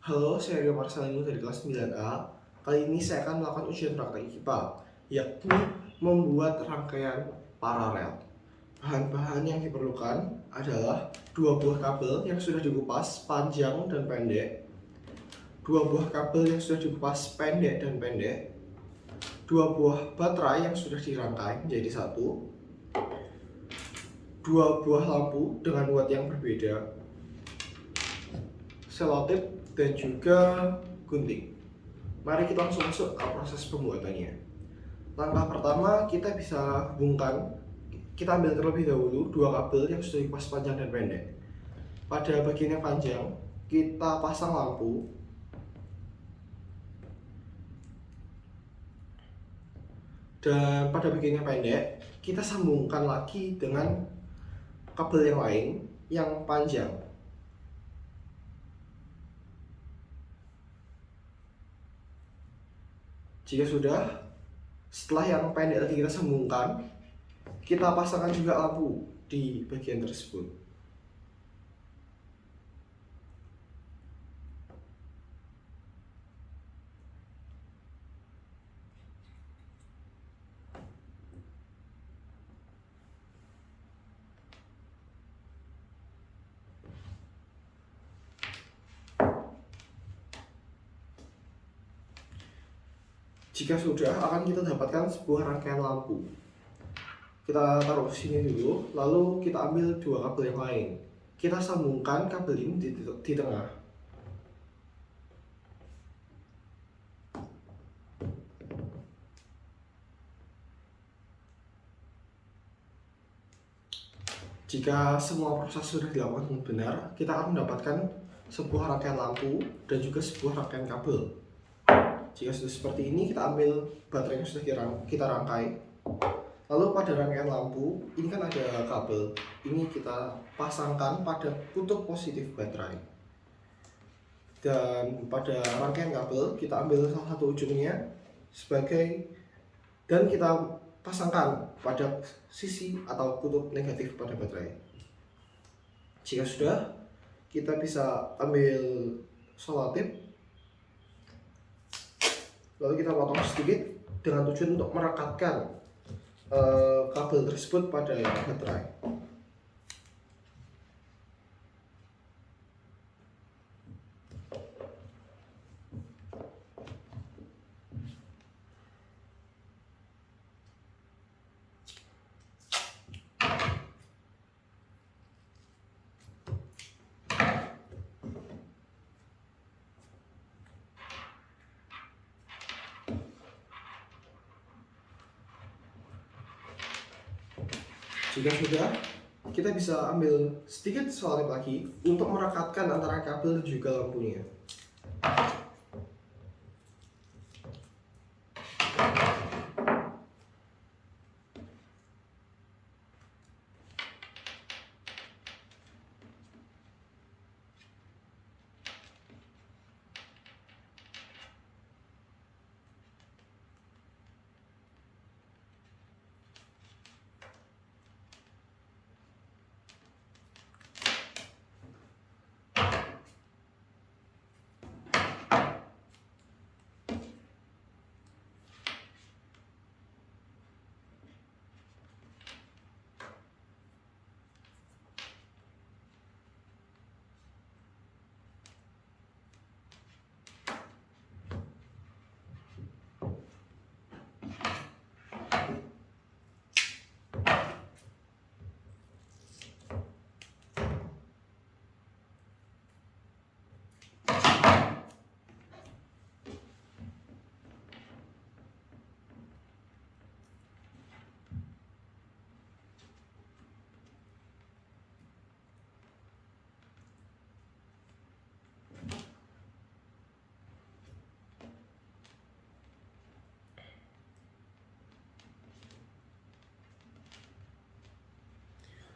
Halo, saya Rio Marcelino dari kelas 9A. Kali ini saya akan melakukan ujian praktek IPA, yakni membuat rangkaian paralel. Bahan-bahan yang diperlukan adalah 2 buah kabel yang sudah dikupas panjang dan pendek, 2 buah kabel yang sudah dikupas pendek dan pendek, 2 buah baterai yang sudah dirangkai menjadi satu, 2 buah lampu dengan watt yang berbeda, selotip, dan juga gunting. Mari kita langsung masuk ke proses pembuatannya. Langkah pertama, kita bisa hubungkan, kita ambil terlebih dahulu 2 kabel yang sudah dikupas panjang dan pendek. Pada bagian yang panjang, kita pasang lampu. Dan pada bagian yang pendek, kita sambungkan lagi dengan kabel yang lain yang panjang. Jika sudah, setelah yang pendek lagi kita sambungkan, kita pasangkan juga lampu di bagian tersebut. Jika sudah, akan kita dapatkan sebuah rangkaian lampu. Kita taruh sini dulu, lalu kita ambil 2 kabel yang lain. Kita sambungkan kabel ini di tengah. Jika semua proses sudah dilakukan dengan benar, kita akan mendapatkan sebuah rangkaian lampu dan juga sebuah rangkaian kabel. Jika sudah seperti ini, kita ambil baterai yang sudah kita rangkai. Lalu pada rangkaian lampu, ini kan ada kabel. Ini kita pasangkan pada kutub positif baterai. Dan pada rangkaian kabel, kita ambil salah satu ujungnya dan kita pasangkan pada sisi atau kutub negatif pada baterai. Jika sudah, kita bisa ambil selotip, lalu kita potong sedikit dengan tujuan untuk merekatkan kabel tersebut pada baterai. Jika sudah, kita bisa ambil sedikit selotip lagi untuk merekatkan antara kabel dan juga lampunya.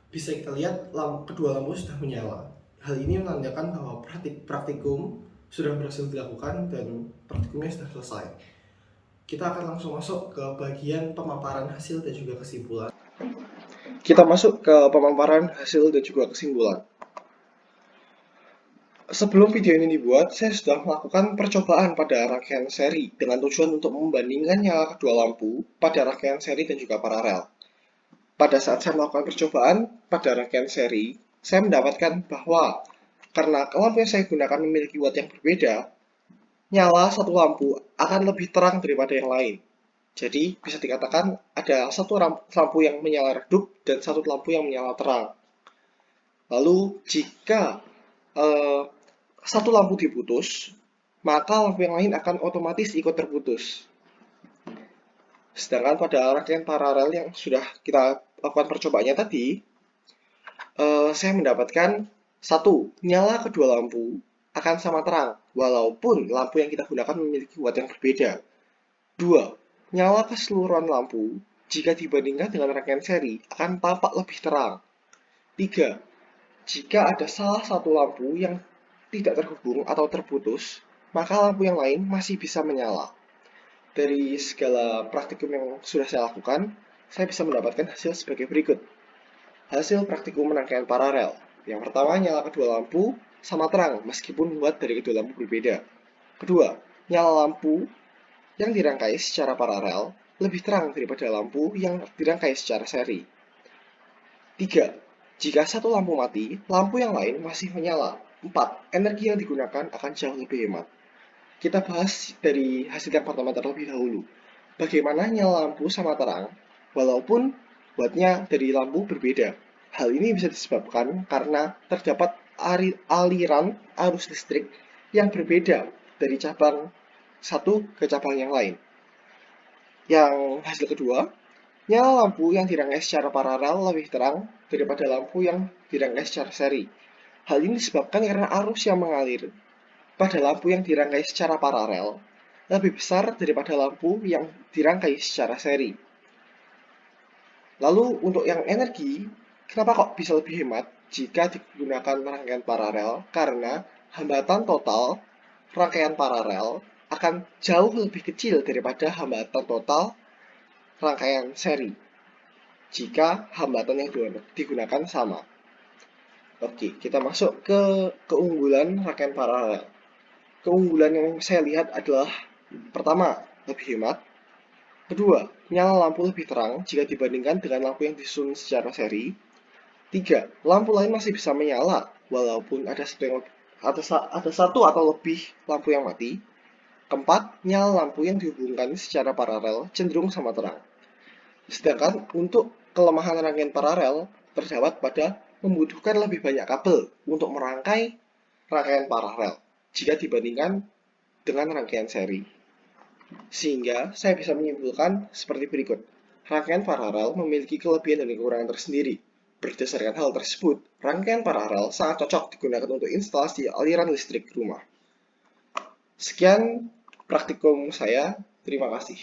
Bisa kita lihat kedua lampu sudah menyala. Hal ini menandakan bahwa praktikum sudah berhasil dilakukan dan praktikumnya sudah selesai. Kita akan langsung masuk ke bagian pemaparan hasil dan juga kesimpulan. Kita masuk ke pemaparan hasil dan juga kesimpulan. Sebelum video ini dibuat, saya sudah melakukan percobaan pada rangkaian seri dengan tujuan untuk membandingkan nyala kedua lampu pada rangkaian seri dan juga paralel. Pada saat saya melakukan percobaan pada rangkaian seri, saya mendapatkan bahwa karena lampu yang saya gunakan memiliki watt yang berbeda, nyala satu lampu akan lebih terang daripada yang lain. Jadi bisa dikatakan ada satu lampu yang menyala redup dan satu lampu yang menyala terang. Lalu jika eh, satu lampu diputus, maka lampu yang lain akan otomatis ikut terputus. Sedangkan pada rangkaian paralel yang sudah kita lakukan percobaannya tadi, saya mendapatkan satu, nyala kedua lampu akan sama terang, walaupun lampu yang kita gunakan memiliki watt yang berbeda. Dua, nyala keseluruhan lampu jika dibandingkan dengan rangkaian seri akan tampak lebih terang. Tiga, jika ada salah satu lampu yang tidak terhubung atau terputus, maka lampu yang lain masih bisa menyala. Dari segala praktikum yang sudah saya lakukan, saya bisa mendapatkan hasil sebagai berikut. Hasil praktikum rangkaian paralel. Yang pertama, nyala kedua lampu sama terang meskipun watt dari kedua lampu berbeda. Kedua, nyala lampu yang dirangkai secara paralel lebih terang daripada lampu yang dirangkai secara seri. Tiga, jika satu lampu mati, lampu yang lain masih menyala. Empat, energi yang digunakan akan jauh lebih hemat. Kita bahas dari hasil yang pertama terlebih dahulu. Bagaimana nyala lampu sama terang, walaupun wattnya dari lampu berbeda. Hal ini bisa disebabkan karena terdapat aliran arus listrik yang berbeda dari cabang satu ke cabang yang lain. Yang hasil kedua, nyala lampu yang dirangkai secara paralel lebih terang daripada lampu yang dirangkai secara seri. Hal ini disebabkan karena arus yang mengalir pada lampu yang dirangkai secara paralel lebih besar daripada lampu yang dirangkai secara seri. Lalu untuk yang energi, kenapa kok bisa lebih hemat jika digunakan rangkaian paralel? Karena hambatan total rangkaian paralel akan jauh lebih kecil daripada hambatan total rangkaian seri jika hambatan yang digunakan sama. Oke, kita masuk ke keunggulan rangkaian paralel. Keunggulan yang saya lihat adalah pertama, lebih hemat. Kedua, nyala lampu lebih terang jika dibandingkan dengan lampu yang disusun secara seri. Tiga, lampu lain masih bisa menyala walaupun ada satu atau lebih lampu yang mati. Keempat, nyala lampu yang dihubungkan secara paralel cenderung sama terang. Sedangkan untuk kelemahan rangkaian paralel terdapat pada membutuhkan lebih banyak kabel untuk merangkai rangkaian paralel jika dibandingkan dengan rangkaian seri. Sehingga saya bisa menyimpulkan seperti berikut. Rangkaian paralel memiliki kelebihan dan kekurangan tersendiri. Berdasarkan hal tersebut, rangkaian paralel sangat cocok digunakan untuk instalasi aliran listrik rumah. Sekian praktikum saya. Terima kasih.